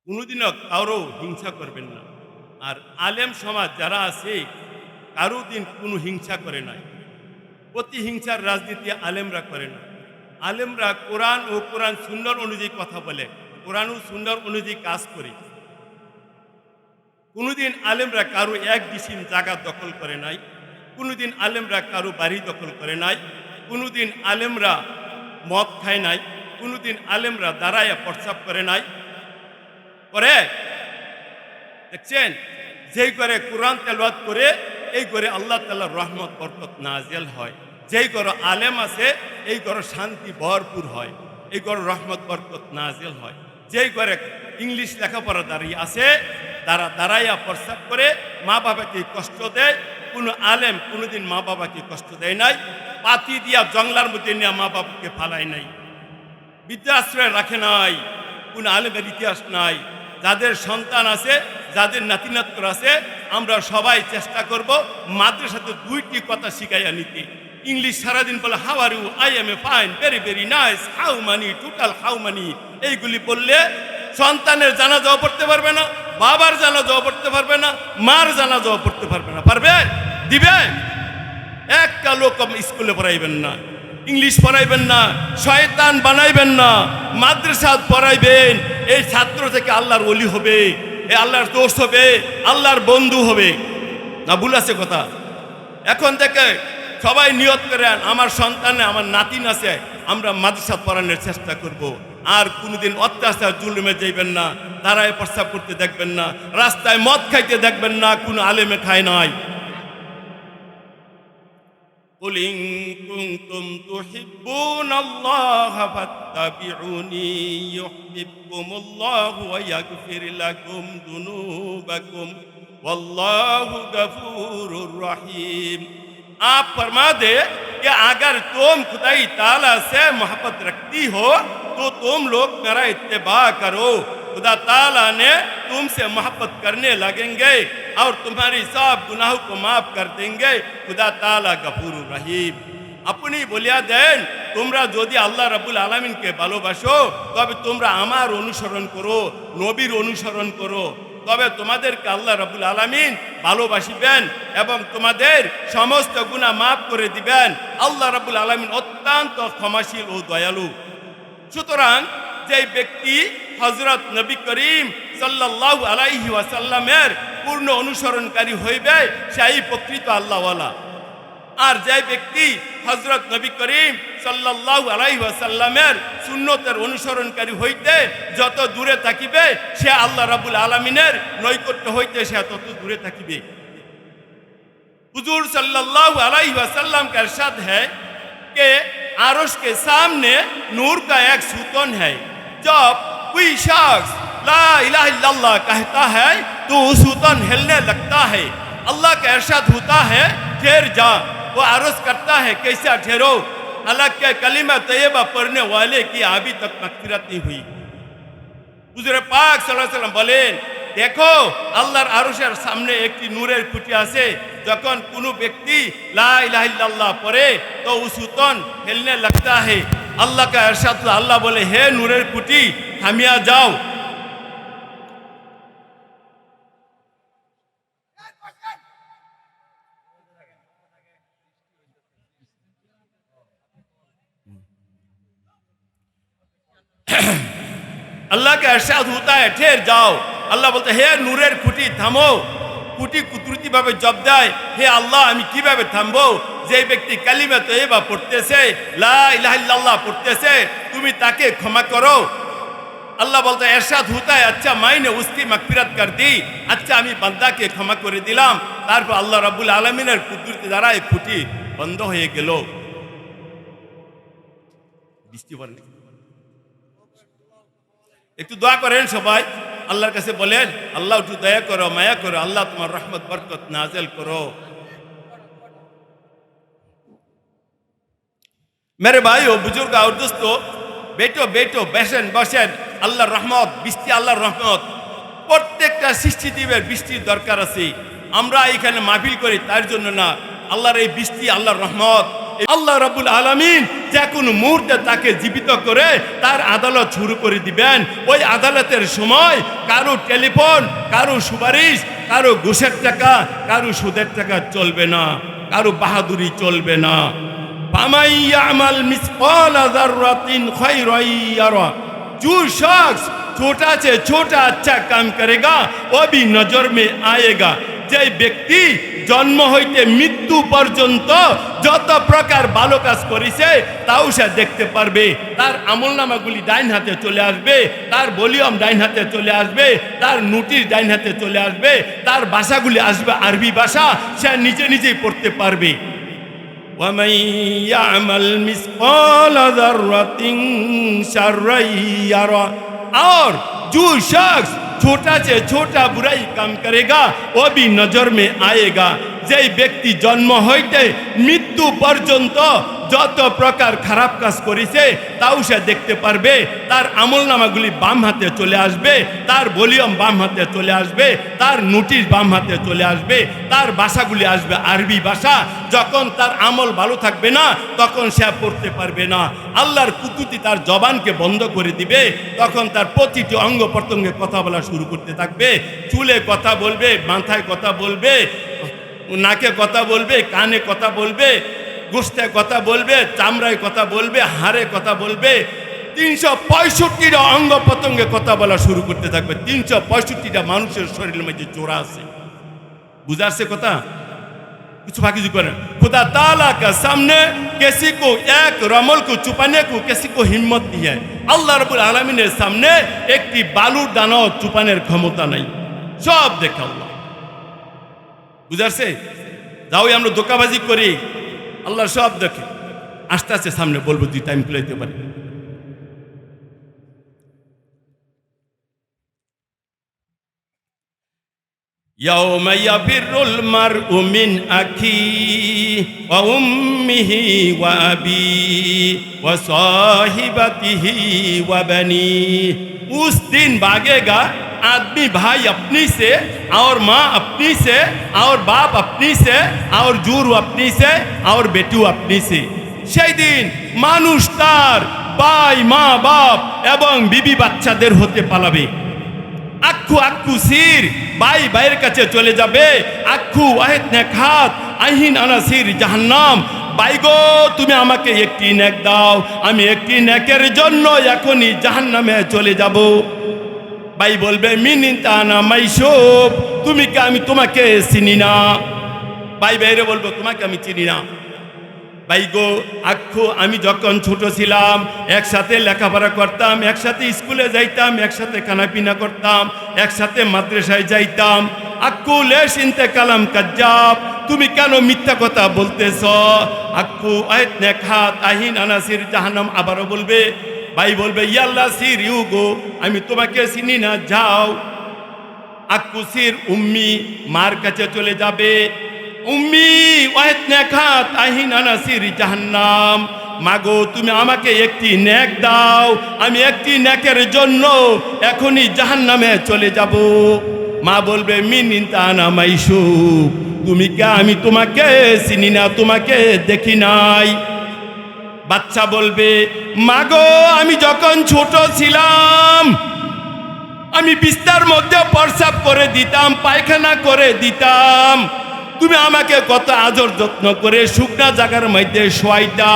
কোনোদিনও কারো হিংসা করবেন না। আর আলেম সমাজ যারা আছে কারো দিন কোনো হিংসা করে নাই। প্রতিহিংসার রাজনীতি আলেমরা করে না। আলেমরা কোরআন ও কোরআন সুন্নাহ অনুযায়ী কথা বলে, কোরআন ও সুন্নাহ অনুযায়ী কাজ করে। কোনোদিন আলেমরা কারো এক ডিসিম জায়গা দখল করে নাই, কোনোদিন আলেমরা কারো বাড়ি দখল করে নাই, কোনোদিন আলেমরা মদ খায় নাই, কোনোদিন আলেমরা দাঁড়াইয়া প্রস্রাব করে নাই। করে দেখছেন, যেই করে কোরআন তেলাওয়াত করে এই করে আল্লাহ তাআলার রহমত বরকত নাজিল হয়। যেই ঘরে আলেম আছে এই ঘরে শান্তি ভরপুর হয়, এই ঘরে রহমত বরকত নাজিল হয়। যেই ঘরে ইংলিশ লেখাপড়া দাঁড়িয়ে আছে তারা দাঁড়াইয়া প্রস্তাব করে মা বাবাকে কষ্ট দেয়। কোনো আলেম কোনোদিন মা বাবাকে কষ্ট দেয় নাই, পাতি দিয়া জঙ্গলার মধ্যে নিয়ে মা বাবাকে ফালায় নাই, বৃদ্ধাশ্রয় রাখে নাই। কোন আলেমের ইতিহাস নাই। যাদের সন্তান আছে, যাদের নাতিনাত্র আছে, আমরা সবাই চেষ্টা করব মাদ্রাসাতে দুইটি কথা শিখাইয়া নিতে। ইংলিশ সারাদিন বলে how are you, I am a fine, very very nice, how many, total how many, এইগুলি বললে সন্তানের জানাজাও পড়তে পারবে না, বাবার জানাজাও পড়তে পারবে না, মার জানাজাও পড়তে পারবে না। পারবে? দিবে? একটা লোক স্কুলে পড়াইবেন না, ইংলিশ পড়াইবেন না, শয়তান বানাইবেন না, মাদ্রাসা পড়াইবেন। এই ছাত্র থেকে আল্লাহর ওলি হবে, এই আল্লাহর দোস্ত হবে, আল্লাহর বন্ধু হবে। না ভুল আছে কথা? এখন থেকে সবাই নিয়ত করেন, আমার সন্তানে আমার নাতিন আছে, আমরা মাদ্রাসা পড়ানোর চেষ্টা করব। আর কোনোদিন অত্যাচার জুলুমে যাইবেন না, দাঁড়ায় প্রস্তাব করতে দেখবেন না, রাস্তায় মদ খাইতে দেখবেন না, কোনো আলেমে খায় নাই। قل إن كنتم تحبون الله فاتبعوني يحببكم الله ويغفر لكم ذنوبكم والله غفور رحيم। आप फरमा दे कि अगर तुम खुदाई ताला से मोहब्बत रखती हो तो तुम लोग मेरा इत्तेबा करो। खुदा ताला ने तुमसे मोहब्बत करने लगेंगे और तुम्हारी सब गुनाहों को माफ कर देंगे। खुदा ताला गफूर रहीम। अपनी বলিয়া দেন, তোমরা যদি আল্লাহ রাব্বুল আলামিনকে ভালোবাসো তবে তোমরা আমার অনুসরণ করো, নবীর অনুসরণ করো, তবে তোমাদেরকে আল্লাহ রাব্বুল আলামিন ভালোবাসিবেন এবং তোমাদের সমস্ত গুনাহ মাফ করে দিবেন। আল্লাহ রাব্বুল আলামিন অত্যন্ত ক্ষমাশীল ও দয়ালু। সুতরাং যে ব্যক্তি হযরত নবী করিম সাল্লাল্লাহু আলাইহি ওয়াসাল্লামের পূর্ণ অনুসরণকারী হইবে সেই প্রকৃত আল্লাহওয়ালা। আর যে ব্যক্তি হযরত নবী করিম সাল্লাল্লাহু আলাইহি ওয়াসাল্লামের সুন্নতের অনুসরণকারী হইতে যত দূরে থাকিবে সে আল্লাহ রাব্বুল আলামিনের নৈকট্য হইতে সে তত দূরে থাকিবে। হুজুর सल्लल्लाहु अलैहि वसल्लम का इरशाद है कि आरश के सामने नूर का एक सुतन है। जब कोई शख्स ला इलाहा इल्लल्लाह कहता है तो वो सुतन हिलने लगता है। अल्लाह का इरशाद होता है ठहर जा। वो आरज करता है कैसा ठहरो, हालांकि कलिमा तैयबा पढ़ने वाले की अभी तक मगफिरत नहीं हुई। हुजूर पाक सल्लल्लाहु अलैहि वसल्लम बोलेन, देखो আল্লাহর আরশের সামনে একটি নূরের খুঁটি আছে। যখন কোনো ব্যক্তি লা ইলাহা ইল্লাল্লাহ পড়ে তো উসুতন হিলনে लगता है। আল্লাহ का इरशाद, আল্লাহ বলে হে নূরের খুঁটি থামিয়া যাও। अल्लाह का इरशाद होता है ठहर जाओ। আল্লাহ বলতে হে নূরের খুঁটি থামো। খুঁটি কুদরতি ভাবে জব দেয়, হে আল্লাহ আমি কিভাবে থামবো? যে ব্যক্তি কালিমা তয়্যিবা পড়তেছে, লা ইলাহা ইল্লাল্লাহ পড়তেছে, তুমি তাকে ক্ষমা করো। আল্লাহ বলতে ইরশাদ होता है अच्छा मैंने उसकी मगफिरत कर दी, अच्छा আমি বান্দাকে ক্ষমা করে দিলাম। তারপর আল্লাহ রাব্বুল আলামিনের কুদরতি দ্বারা এই খুঁটি বন্ধ হয়ে গেল। বৃষ্টি পড়ে একটু দোয়া করেন সবাই, আল্লাহর কাছে বলেন আল্লাহ একটু দয়া করো, মায়া করো, আল্লাহ তোমার রহমত বরকত নাজিল করো। मेरे भाइयों बुजुर्ग और दोस्तों, बेटो बेटो बसेन बसेन আল্লাহর রহমত বৃষ্টি, আল্লাহর রহমত প্রত্যেকটা সৃষ্টিজীবের বৃষ্টির দরকার আছে। আমরা এখানে মাহফিল করি তার জন্য না, আল্লাহর এই বৃষ্টি আল্লাহর রহমত আল্লাহ রাব্বুল আলামিন যে কোনো মুহূর্তে তাকে জীবিত করে তার আদালত শুরু করে দিবেন। ওই আদালতের সময় কারো টেলিফোন, কারো সুপারিশ, কারো ঘুষের টাকা, কারো সুদের টাকা চলবে না, কারো বাহাদুরি চলবে না। ফামান ইয়ামাল মিসকালা যাররাতিন খায়রান ইয়ারা, जो शख्स छोटा से छोटा अच्छा काम करेगा वो भी नजर में आएगा। যে ব্যক্তি জন্ম হইতে মৃত্যু পর্যন্ত যত প্রকার ভালো কাজ করেছে তাও সে দেখতে পারবে। তার আমলনামাগুলি ডাইন হাতে চলে আসবে, তার ভলিউম ডাইন হাতে চলে আসবে, তার নোটিশ ডাইন হাতে চলে আসবে, তার ভাষাগুলি আসবে আরবি ভাষা, সে নিজে নিজেই পড়তে পারবে। ومن يعمل مثقال ذرة شرا يره, और जो शख्स छोटा से छोटा बुराई काम करेगा वो भी नजर में आएगा। যে ব্যক্তি জন্ম হইতে মৃত্যু পর্যন্ত যত প্রকার খারাপ কাজ করেছে তাও সে দেখতে পারবে। তার আমলনামাগুলি বাম হাতে চলে আসবে, তার ভলিউম বাম হাতে চলে আসবে, তার নোটিশ বাম হাতে চলে আসবে, তার ভাষাগুলি আসবে আরবি ভাষা। যখন তার আমল ভালো থাকবে না তখন সে পড়তে পারবে না। আল্লাহর কুদরতি তার জবানকে বন্ধ করে দিবে। তখন তার প্রতিটি অঙ্গ প্রত্যঙ্গে কথা বলা শুরু করতে থাকবে। চুলে কথা বলবে, মাথায় কথা বলবে, নাকে কথা বলবে, কানে কথা বলবে, গোস্তে কথা বলবে, চামড়ায় কথা বলবে, হাড়ে কথা বলবে। 365টা অঙ্গ প্রত্যঙ্গে কথা বলা শুরু করতে থাকবে। 365টা মানুষের শরীরের মধ্যে জোড়া আছে। বুঝাচ্ছে কথা? कुछ बाकी करें। खुदा ताला का सामने किसी को एक रमल को छुपाने को किसी को हिम्मत दी है। अल्लाह रब्बुल आलमीনের সামনে একটি বালুর দানাও চুপানের ক্ষমতা নাই। সব দেখে আল্লাহ। বুঝাচ্ছে? যাও আমরা ধোঁকাবাজি করি, আল্লাহ সব দেখে। আস্তে আস্তে সামনে বলবো, দুই টাইম প্লেতে পারি। يوم يفر المرء من أخيه وأمه وأبيه وصاحبته وبنيه। उस दिन भागेगा आदमी भाई अपनी से, और माँ अपनी से, और बाप अपनी से, और জুর अपनी से, और বেটু अपनी से। সেই দিন মানুষ তার ভাই, মা, বাপ এবং বিবি বাচ্চাদের হতে পালাবে। আক্কু আক্কু সির, ভাই ভাইয়ের কাছে চলে যাবে। আক্কু ওয়াহিদ নেখাত আহিন আনাসির জাহান্নাম। ভাই গো, তুমি আমাকে একটি নেক দাও, আমি একটি নেকের জন্য এখনই জাহান্নামে চলে যাব। ভাই বলবে মিনিতানা মাইসুব, তুমি কি, আমি তোমাকে চিনি না। ভাই ভাইরে বলবো তোমাকে আমি চিনি না। ভাই গো, আক্কু আমি যখন ছোট ছিলাম একসাথে লেখাপড়া করতাম, একসাথে স্কুলে যাইতাম, একসাথে খানাপিনা করতাম, একসাথে মাদ্রাসায় যাইতাম। আক্কু লেশ ইনতে কালাম কাজ্জাব, তুমি কেন মিথ্যা কথা বলতেছ। আক্কু আয়াত নেখাত আহিন আনাসির জাহান্নাম। আবারও বলবে, ভাই বলবে ইয়াল্লা সির ইউ গো, আমি তোমাকে চিনি না, যাও। আক্কু সির উম্মি, মার কাছে চলে যাবে। উম্মি ওয়াহিদ নেখাত আহিন আনাসির জাহান্নাম। মাগো, তুমি আমাকে একটি নেক দাও, আমি একটি নেকের জন্য এখনই জাহান্নামে চলে যাব। মা বলবে মিনিতানা মাইসুব, তুমি কে, আমি তোমাকে চিনি না, তোমাকে দেখি নাই। বাচ্চা বলবে মাগো, আমি যখন ছোট ছিলাম আমি বিস্তার মধ্যে প্রস্রাব করে দিতাম, পায়খানা করে দিতাম। তুমি আমাকে কত আদর যত্ন করে শুকনা জায়গার মধ্যে শোয়াইতা।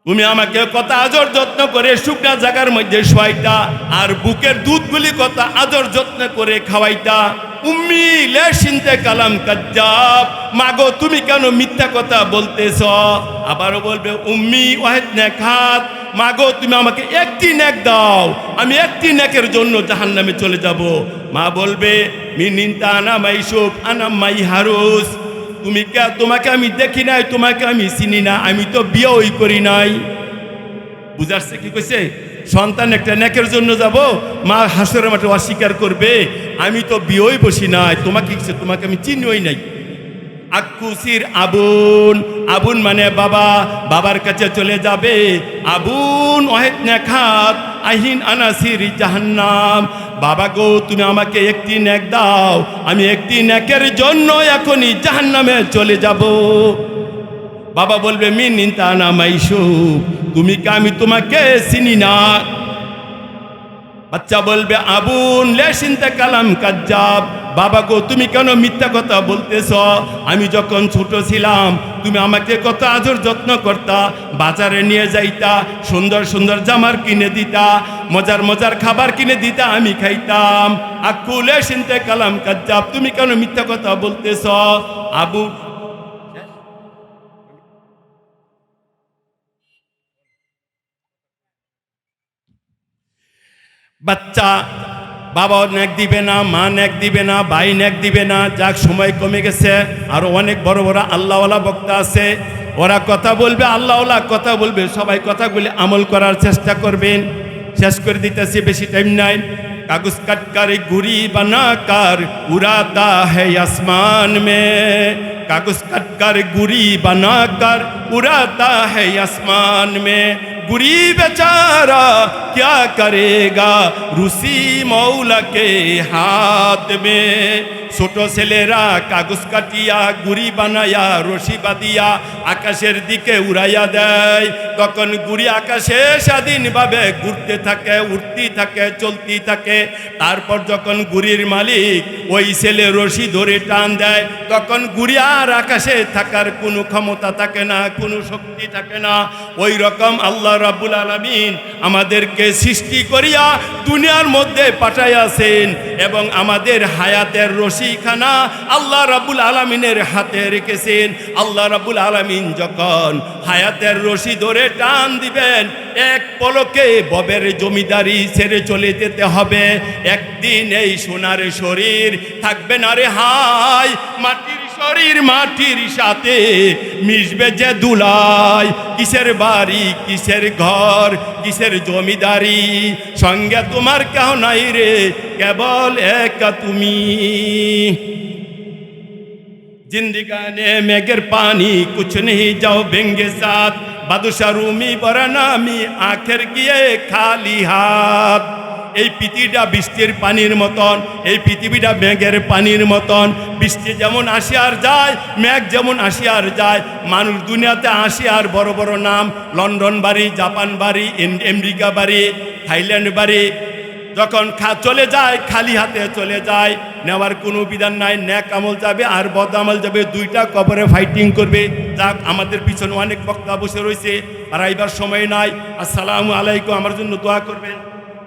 তুমি আমাকে কত আদর যত্ন করে শুকনা জায়গার মধ্যে শোয়াইতা, আর বুকের দুধগুলি কত আদর যত্ন করে খাওয়াইতা। উম্মি লেশ ইনতে কালাম কাজ্জাব, মাগো তুমি কেন মিথ্যা কথা বলতেছ। আবারও বলবে উম্মি ওয়াহিদ নেখাত, মাগো তুমি আমাকে একটি নেক দাও, আমি একটি নেকের জন্য জাহান্নামে চলে যাব। মা বলবে মিনিনতা আনা মাইসুব আনা মাই হারুস, তুমি কে, তোমাকে আমি দেখি নাই, তোমাকে আমি চিনি না, আমি তো বিয়েই করি নাই। বুঝাচ্ছে কি কইছে? সন্তান একটা নেকের জন্য যাব, মা হাসরের মাঠে অস্বীকার করবে আমি তো বিয়েই বসি নাই, তোমাকে তোমাকে আমি চিনিই নাই। আক্কুসির আবুন, আবুন মানে বাবা, বাবার কাছে চলে যাবে। আবুন ওয়াহিদ নেখাত আহিন আনাসির জাহান্নাম। বাবা গো, তুমি আমাকে একটি নেক দাও, আমি একটি নেকের জন্য এখনই জাহান্নামে চলে যাব। বাবা বলবে মিন ইনতানা মাইশু, তুমি কি আমি তোমাকে চিনি না? বাচ্চা বলবে আবুন লেশিনতে কালাম কাজ্জাব, বাবা গো তুমি কেন মিথ্যা কথা বলতেছ? আমি যখন ছোট ছিলাম তুমি আমাকে কত আদর যত্ন করতা, বাজারে নিয়ে যাইতা, সুন্দর সুন্দর জামার কিনে দিতা, মজার মজার খাবার কিনে দিতা, আমি খাইতাম। আক্কু লেশিনতে কালাম কাজ্জাব, তুমি কেন মিথ্যা কথা বলতেছ? আবু বাচ্চা বাবা নেক দিবে না, মা নেক দিবে না, ভাই নেক দিবে না। যাক, সময় কমে গেছে। আরো অনেক বড় বড় আল্লাহওয়ালা বক্তা আছে, ওরা কথা বলবে, আল্লাহওয়ালা কথা বলবে। সবাই কথাগুলি আমল করার চেষ্টা করবেন। শেষ করে দিতেছি, বেশি টাইম নাই। কাগজ কাটকার গুড়ি বানাকার উড়াতা है आसमान में, कागज कटकर गुड़ी बनाकर उड़ाता है आसमान में। गुड़ी बेचारा क्या करेगा रूसी मौला के हाथ में। ছোট ছেলেরা কাগজ কাটিয়া গুড়ি বানায়া রশি বাঁধিয়া আকাশের দিকে উড়াইয়া দেয়। তখন গুড়ি আকাশে স্বাধীনভাবে ঘুরতে থাকে, উঠতে থাকে, চলতে থাকে। তারপর যখন গুড়ির মালিক ওই ছেলে রশি ধরে টান দেয়, তখন গুড়ি আর আকাশে থাকার কোনো ক্ষমতা থাকে না, কোনো শক্তি থাকে না। ওই রকম আল্লাহ রাব্বুল আলামিন আমাদেরকে সৃষ্টি করিয়া দুনিয়ার মধ্যে পাঠাইয়াছেন এবং আমাদের হায়াতের রশিখানা আল্লাহ রাব্বুল আলামিনের হাতে রেখেছেন। আল্লাহ রাব্বুল আলামিন যখন হায়াতের রশি ধরে টান দিবেন, এক পলকে ববের জমিদারি ছেড়ে চলে যেতে হবে। একদিন এই সোনার শরীর থাকবে না রে হায়, মাটির শরীর মাটির সাথে মিশবে যে দুলাই। কিসের বাড়ি, কিসের ঘর, কিসের জমিদারি, সঙ্গে তোমার কেউ নাই রে, কেবল একা তুমি। जिंदगाने मेघर पानी कुछ नहीं जाओ बेंगे साथ, बादशाह रूमी बड़ा नामी आखिर किए खाली हाथ। এই পৃথিবীটা বৃষ্টির পানির মতন, এই পৃথিবীটা মেঘের পানির মতন। বৃষ্টি যেমন আসে আর যায়, মেঘ যেমন আসে আর যায়। মানুষ দুনিয়াতে আসে আর বড় বড় নাম, লন্ডন বাড়ি, জাপান বাড়ি, আমেরিকা বাড়ি, থাইল্যান্ড বাড়ি। যখন চলে যায় খালি হাতে চলে যায়, নেওয়ার কোনো বিধান নাই। নেক আমল যাবে আর বদ আমল যাবে, দুইটা কবরে ফাইটিং করবে। যাক, আমাদের পিছনে অনেক বক্তা বসে রয়েছে, আর এইবার সময় নাই। আসসালামু আলাইকুম, আমার জন্য দোয়া করবেন।